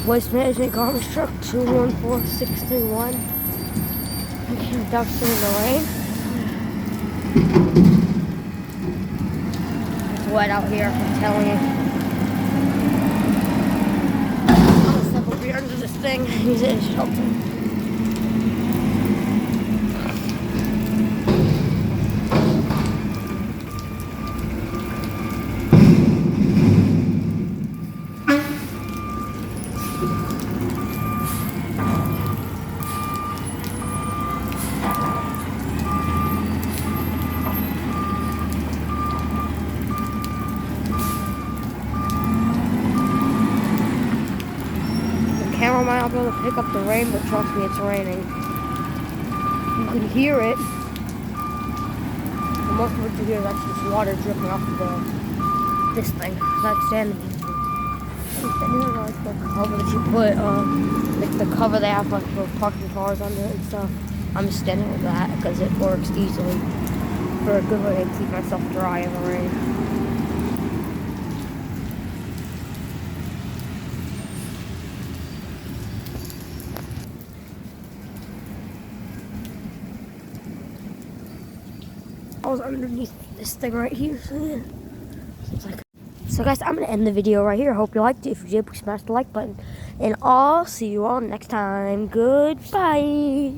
Waste Management Garbage Truck 214631. Okay, dumpster in the rain. It's wet out here, I'm telling you. I'm gonna step over here under this thing, use it as shelter. Camera might not be able to pick up the rain, but trust me, it's raining. You can hear it. And most of what you hear is actually just water dripping off of this thing. That's standing. I'm standing on like the cover that you put, like the cover they have like for parking cars under it and stuff. I'm just standing with that because it works easily for a good way to keep myself dry in the rain. I was underneath this thing right here. So guys, I'm going to end the video right here. I hope you liked it. If you did, please smash the like button. And I'll see you all next time. Goodbye.